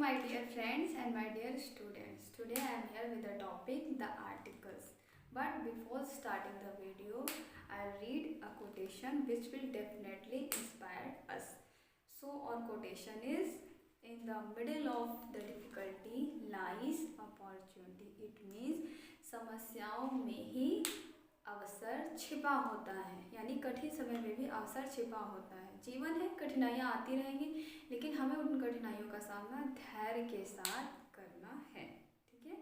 my dear friends and my dear students. Today I am here with the topic the articles. But before starting the video, I'll read a quotation which will definitely inspire us. So our quotation is, in the middle of the difficulty lies opportunity. It means समस्याओं में ही अवसर छिपा होता है, यानी कठिन समय में भी अवसर छिपा होता है। जीवन है, कठिनाइयाँ आती रहेंगी, लेकिन हमें उन कठिनाइयों का सामना धैर्य के साथ करना है। ठीक है,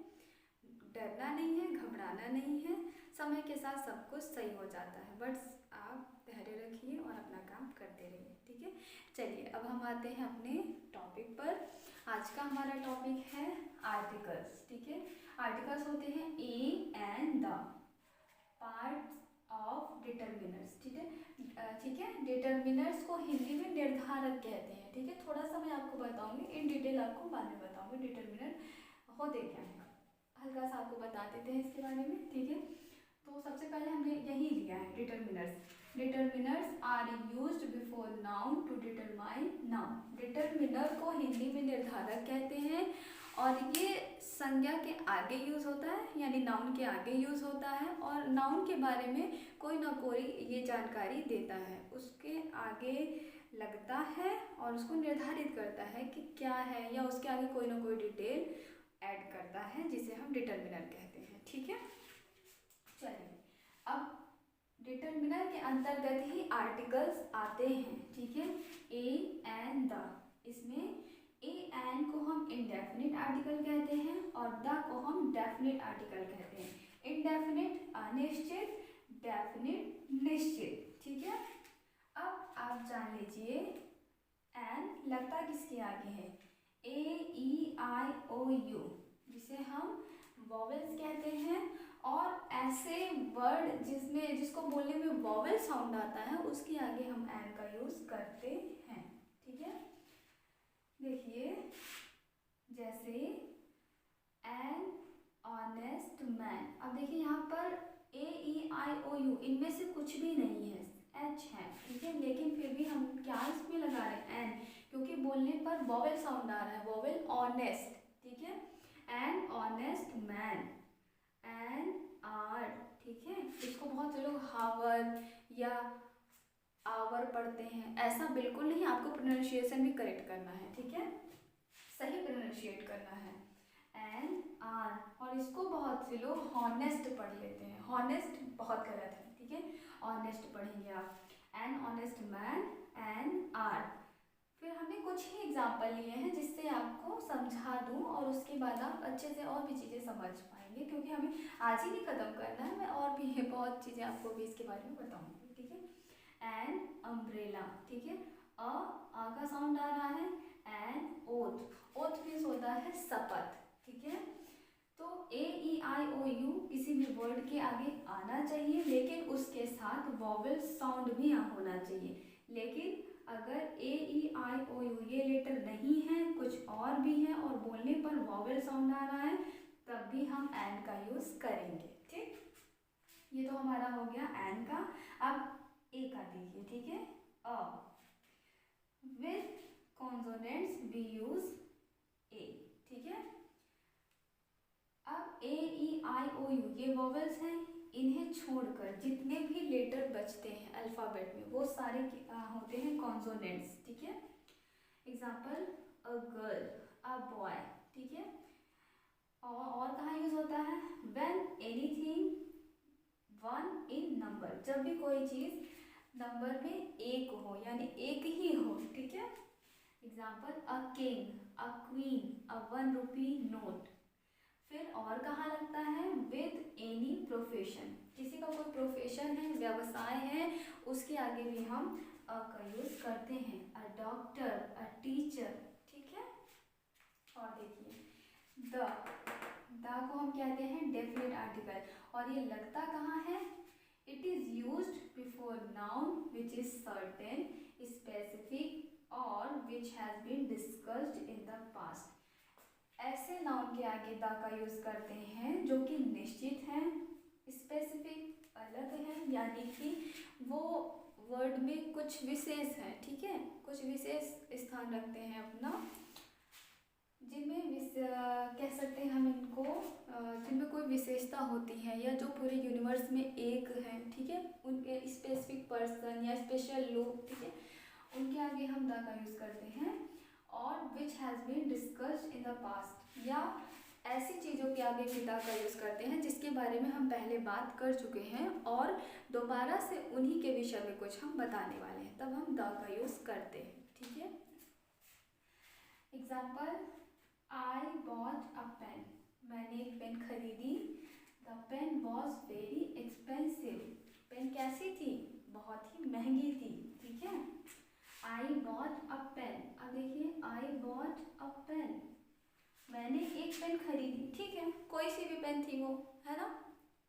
डरना नहीं है, घबराना नहीं है। समय के साथ सब कुछ सही हो जाता है, बस आप धैर्य रखिए और अपना काम करते रहिए। ठीक है, चलिए अब हम आते हैं अपने टॉपिक पर। आज का हमारा टॉपिक है आर्टिकल्स। ठीक है, आर्टिकल्स होते हैं A and the, parts of determiners. ठीक है, डिटर्मिनर्स को हिंदी में निर्धारक कहते हैं। ठीक है, थोड़ा सा मैं आपको बताऊंगी, इन डिटेल आपको बाद में बताऊंगी डिटर्मिनर होते क्या हैं, हल्का सा आपको बता देते हैं इसके बारे में। ठीक है, तो सबसे पहले हमने यही लिया है determiners. Determiners are used before noun to determine noun. Determiner को हिंदी में निर्धारक कहते हैं और ये संज्ञा के आगे यूज़ होता है, यानी नाउन के आगे यूज़ होता है और नाउन के बारे में कोई ना कोई ये जानकारी देता है, उसके आगे लगता है और उसको निर्धारित करता है कि क्या है, या उसके आगे कोई ना कोई डिटेल ऐड करता है, जिसे हम डिटर्मिनर कहते हैं। ठीक है, चलिए अब डिटर्मिनर के अंतर्गत ही आर्टिकल्स आते हैं। ठीक है, ए एंड द, इसमें ए एंड को हम इंडेफिनिट आर्टिकल कहते हैं और द को हम डेफिनिट आर्टिकल कहते हैं। इंडेफिनिट अनिश्चित, डेफिनिट निश्चित। ठीक है, अब आप जान लीजिए एंड लगता किसके आगे है, ए ई आई ओ यू, जिसे हम वॉवेल्स कहते हैं। और ऐसे वर्ड जिसको बोलने में वॉवेल साउंड आता है, उसके आगे हम एन का यूज़ करते हैं। ठीक है, देखिए जैसे एन ऑनेस्ट मैन। अब देखिए यहाँ पर ए ई आई ओ यू, इनमें से कुछ भी नहीं है, एच है। ठीक है, लेकिन फिर भी हम क्या इसमें लगा रहे हैं, एन, क्योंकि बोलने पर वॉवेल साउंड आ रहा है, वॉवेल ऑनेस्ट। ठीक है, an honest man, an hour. ठीक है, इसको बहुत से लोग हावर या आवर पढ़ते हैं, ऐसा बिल्कुल नहीं, आपको प्रोनाउंसिएशन भी करेक्ट करना है। ठीक है, सही प्रोनाउंसिएट करना है, एन आर। और इसको बहुत से लोग हॉनेस्ट पढ़ लेते हैं, हॉनेस्ट बहुत गलत है। ठीक है, ऑनेस्ट पढ़ेंगे आप, an honest man, an hour. फिर हमने कुछ ही एग्जाम्पल लिए हैं जिससे आपको समझा दूं और उसके बाद आप अच्छे से और भी चीज़ें समझ पाएंगे, क्योंकि हमें आज ही नहीं ख़त्म करना है, मैं और भी बहुत चीज़ें आपको भी इसके बारे में बताऊंगी। ठीक है, एन अम्ब्रेला। ठीक है, आ का साउंड आ रहा है, एन ओथ। ओथ मीन्स होता है शपथ। ठीक है, तो ए ई आई ओ यू किसी भी वर्ड के आगे आना चाहिए, लेकिन उसके साथ वॉवेल साउंड भी होना चाहिए। लेकिन अगर ए ई आई ओ यू ये लेटर नहीं है, कुछ और भी है और बोलने पर वॉवेल साउंड आ रहा है, तब भी हम एन का यूज़ करेंगे। ठीक, ये तो हमारा हो गया एन का। अब ए का देखिए। ठीक है, अ विथ कॉन्सोनेंट्स वी यूज ए। ठीक है, अब ए ई आई ओ यू ये वॉवेल्स हैं, इन्हें छोड़कर जितने भी लेटर बचते हैं अल्फ़ाबेट में, वो सारे होते हैं कॉन्सोनेंट्स। ठीक है, example a girl, a boy. ठीक है, और कहाँ यूज़ होता है, when anything one in number, जब भी कोई चीज़ नंबर में एक हो, यानी एक ही हो। ठीक है, example a king, a queen, a 1 rupee note. फिर और कहाँ लगता है, विद एनी प्रोफेशन, किसी का कोई प्रोफेशन है, व्यवसाय है, उसके आगे भी हम अ का यूज़ करते हैं, अ डॉक्टर, अ टीचर। ठीक है, और देखिए द को हम कहते हैं डेफिनेट आर्टिकल, और ये लगता कहाँ है, it is used before noun which is certain, specific और which has been discussed in the past. ऐसे नाउन के आगे द का यूज़ करते हैं जो कि निश्चित हैं, स्पेसिफिक अलग है, यानी कि वो वर्ड में कुछ विशेष है। ठीक है, कुछ विशेष स्थान रखते हैं अपना, जिनमें कह सकते हैं हम इनको, जिनमें कोई विशेषता होती है या जो पूरे यूनिवर्स में एक है, ठीक है, उनके स्पेसिफिक पर्सन या स्पेशल लोग, ठीक है, उनके आगे हम द का यूज़ करते हैं। और which has been discussed in the past, या ऐसी चीज़ों के आगे भी द का यूज़ करते हैं जिसके बारे में हम पहले बात कर चुके हैं और दोबारा से उन्हीं के विषय में कुछ हम बताने वाले हैं, तब हम द का यूज़ करते हैं, ठीक है। Example, I bought a pen, मैंने एक पेन खरीदी। The pen was very expensive, pen कैसी थी, बहुत ही महंगी थी, ठीक है। आई बॉट अ पेन, अब देखिए आई बॉट अ पेन, मैंने एक पेन खरीदी, ठीक है, कोई सी भी पेन थी वो, है ना।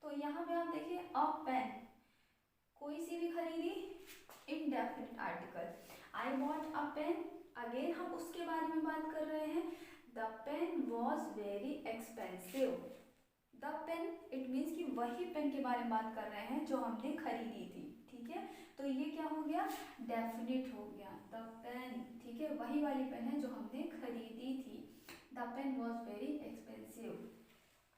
तो यहाँ पे आप देखिए अ पेन, कोई सी भी खरीदी, indefinite article. I bought a pen, again हम उसके बारे में बात कर रहे हैं। The pen was very expensive, the pen it means कि वही पेन के बारे में बात कर रहे हैं जो हमने खरीदी थी, ठीक है। तो ये क्या हो गया, डेफिनिट हो गया, द पेन, ठीक है, वही वाली पेन है जो हमने खरीदी थी। The pen was very expensive,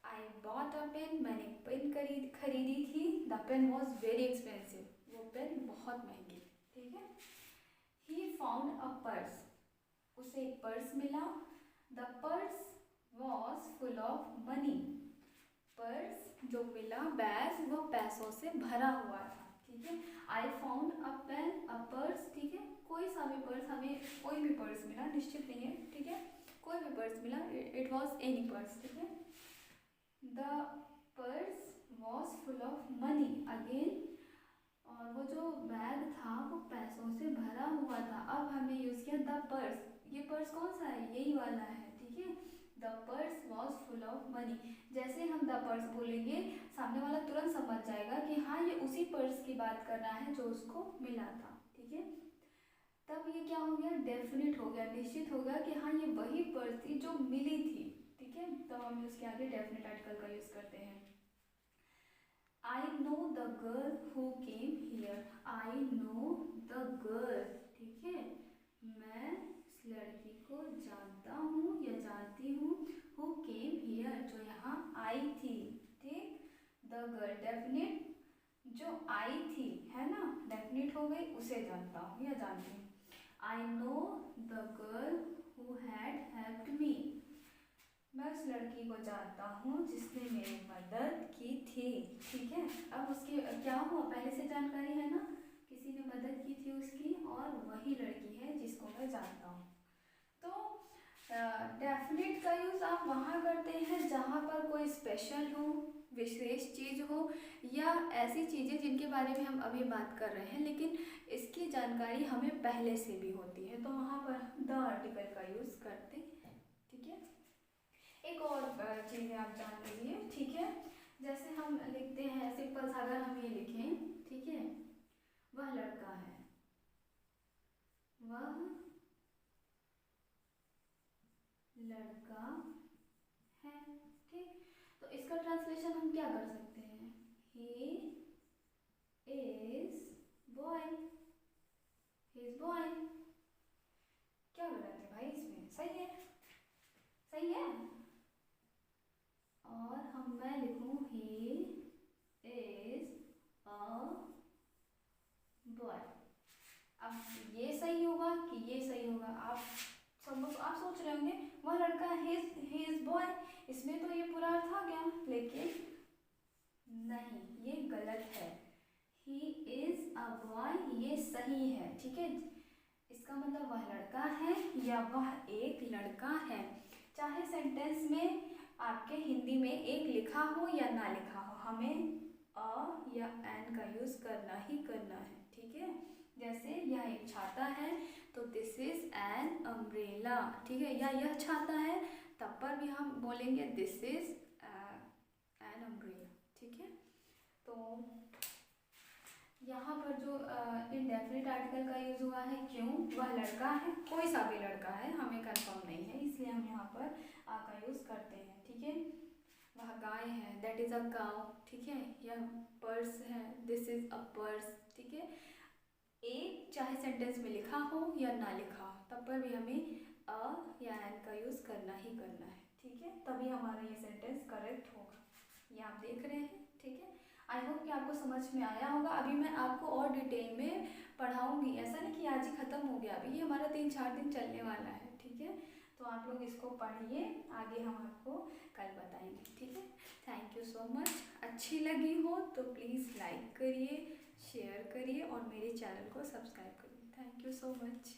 I bought a pen, मैंने पेन खरीदी थी। The pen was very expensive, वो पेन बहुत महंगी थी, ठीक है। ही फाउंड अ पर्स, उसे एक पर्स मिला। The purse was full of money, purse जो मिला, बैग, वो पैसों से भरा हुआ था, ठीक है। I found a pen, a purse, ठीक है, कोई सा भी पर्स, हमें कोई भी पर्स मिला, निश्चित नहीं है, ठीक है, कोई भी पर्स मिला, इट वॉज एनी पर्स, ठीक है। The purse was full of money, again, और वो जो बैग था वो पैसों से भरा हुआ था। अब हमने यूज़ किया द पर्स, ये पर्स कौन सा है, यही वाला है, ठीक है। The purse was full of money, जैसे हम द पर्स बोलेंगे सामने वाला तुरंत समझ जाएगा कि हाँ ये उसी पर्स की बात कर रहा है जो उसको मिला था, ठीक है। तब ये क्या हो गया, डेफिनेट हो गया, निश्चित हो गया कि हाँ ये वही पर्स थी जो मिली थी, ठीक है। तब हम उसके आगे डेफिनेट आर्टिकल का यूज़ करते हैं। I know the girl who came here, I know the girl, ठीक है, मैं इस लड़की को जानता हूँ या जानती हूँ। who came here, जो यहाँ आई थी, ठीक। the girl, डेफिनेट, जो आई थी, है ना, डेफिनेट हो गई, उसे जानता हूँ या जानती हूँ। I know the girl who had helped me, मैं उस लड़की को जानता हूँ जिसने मेरी मदद की थी, ठीक है। अब उसकी क्या हुआ, पहले से जानकारी है ना, किसी ने मदद की थी उसकी, और वही लड़की है जिसको मैं जानता हूँ। तो डेफिनेट का यूज़ आप वहाँ करते हैं जहाँ पर कोई स्पेशल हो, विशेष चीज़ हो, या ऐसी चीज़ें जिनके बारे में हम अभी बात कर रहे हैं लेकिन इसकी जानकारी हमें पहले से भी होती है, तो वहाँ पर द आर्टिकल का यूज़ करते हैं, ठीक है। एक और चीज़ें आप जान लीजिए, ठीक है। जैसे हम लिखते हैं सिंपल सा, अगर हम ये लिखें, ठीक है, वह लड़का है, वह लड़का है, ठीक। तो इसका ट्रांसलेशन हम क्या कर सकते हैं, he is boy, he is boy. क्या गलत है भाई इसमें, सही है, सही है। और हम मैं लिखूं ही इज अ बॉय, अब ये सही होगा कि ये सही होगा, आप सोच रहे होंगे वह लड़का ही इज बॉय, इसमें तो ये पूरा अर्थ आ गया, लेकिन नहीं, ये गलत है। ही इज अ बॉय, ये सही है, ठीक है। इसका मतलब वह लड़का है या वह एक लड़का है, चाहे सेंटेंस में आपके हिंदी में एक लिखा हो या ना लिखा हो, हमें अ या एन का यूज़ करना ही करना है, ठीक है। जैसे यह एक छाता है तो दिस इज एन अम्ब्रेला, ठीक है, या यह छाता है तब पर भी हम बोलेंगे दिस इज एन अम्ब्रेला, ठीक है। तो यहाँ पर जो इनडेफिनिट आर्टिकल का यूज़ हुआ है, क्यों, वह लड़का है, कोई सा भी लड़का है, हमें कंफर्म नहीं है, इसलिए हम यहाँ पर आ का यूज़ करते हैं, ठीक है। वह गाय है, दैट इज़ अ काउ, ठीक है। यह पर्स है, दिस इज अ पर्स, ठीक है। एक चाहे सेंटेंस में लिखा हो या ना लिखा हो, तब पर भी हमें अ या एन का यूज़ करना ही करना है, ठीक है, तभी हमारा ये सेंटेंस करेक्ट होगा। ये आप देख रहे हैं, ठीक है। आई होप कि आपको समझ में आया होगा। अभी मैं आपको और डिटेल में पढ़ाऊंगी, ऐसा नहीं कि आज ही ख़त्म हो गया, अभी ये हमारा 3-4 दिन चलने वाला है, ठीक है। तो आप लोग इसको पढ़िए, आगे हम आपको कल बताएंगे, ठीक है। Thank you so much. अच्छी लगी हो तो प्लीज़ लाइक करिए, शेयर करिए और मेरे चैनल को सब्सक्राइब करिए। Thank you so much.